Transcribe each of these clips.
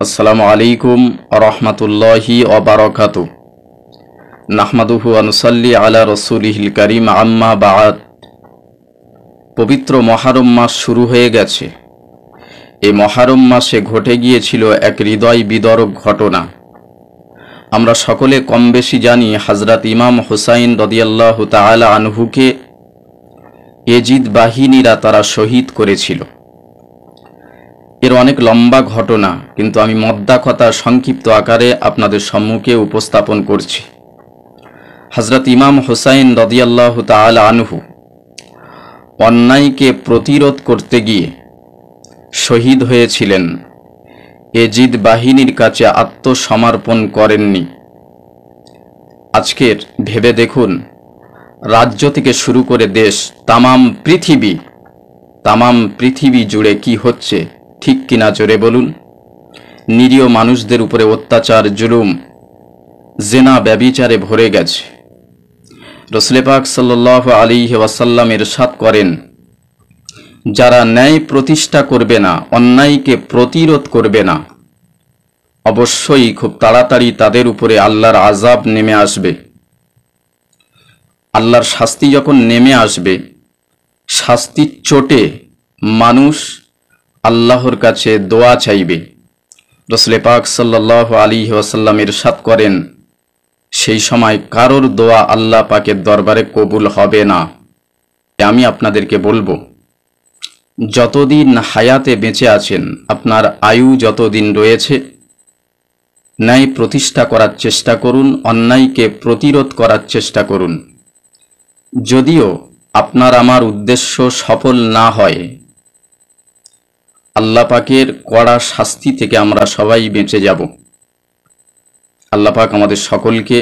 আসসালামু আলাইকুম রহমতুল্লাহি ওয়া বারাকাতুহু। নাহমাদুহু ওয়া নুসাল্লি আলা রাসূলিহিল কারীম, আম্মা বা'দ। পবিত্র মুহররম মাস শুরু হয়ে গেছে। এই মুহররম মাসে ঘটে গিয়েছিল এক হৃদয় বিদারক ঘটনা। আমরা সকলে কম বেশি জানি, হযরত ইমাম হুসাইন রাদিয়াল্লাহু তাআলা আনহুকে ইয়াজিদ বাহিনীরা তারা শহীদ করেছিল। এর অনেক লম্বা ঘটনা, কিন্তু আমি মদ্দা কথা সংক্ষিপ্ত আকারে আপনাদের সম্মুখে উপস্থাপন করছি। হযরত ইমাম হুসাইন রাদিয়াল্লাহু তাআলা আনহু অন্যায়কে প্রতিরোধ করতে গিয়ে শহীদ হয়েছিলেন। ইয়াজিদ বাহিনীর কাছে আত্মসমর্পণ করেননি। আজকের ভেবে দেখুন, রাজ্য থেকে শুরু করে দেশ, তামাম পৃথিবী জুড়ে কি হচ্ছে, ঠিক কিনা জোরে বলুন। নিরীহ মানুষদের উপরে অত্যাচার, জুলুম, জেনা, ব্যভিচারে ভরে গেছে। রাসূল পাক সাল্লাল্লাহু আলাইহি ওয়াসাল্লাম ইরশাদ করেন, যারা ন্যায় প্রতিষ্ঠা করবে না, অন্যায়কে প্রতিরোধ করবে না, অবশ্যই খুব তাড়াতাড়ি তাদের উপরে আল্লাহর আযাব নেমে আসবে। আল্লাহর শাস্তি যখন নেমে আসবে, শাস্তির চোটে মানুষ আল্লাহর কাছে দোয়া চাইবে। রাসূল পাক সাল্লাল্লাহু আলাইহি ওয়াসাল্লাম ইরশাদ করেন, সেই সময় কারোর দোয়া আল্লাহ পাকের দরবারে কবুল হবে না। আমি আপনাদেরকে বলবো, যতদিন হায়াতে বেঁচে আছেন, আপনার আয়ু যতদিন রয়েছে, ন্যায় প্রতিষ্ঠা করার চেষ্টা করুন, অন্যায়কে প্রতিরোধ করার চেষ্টা করুন। যদিও আপনার আমার উদ্দেশ্য সফল না হয়, আল্লাহ পাকের কড়া শাস্তি থেকে আমরা সবাই বেঁচে যাব। আল্লাহ পাক আমাদের সকলকে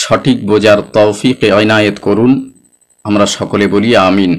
সঠিক বোঝার তৌফিক এনায়েত করুন। আমরা সকলে বলি আমিন।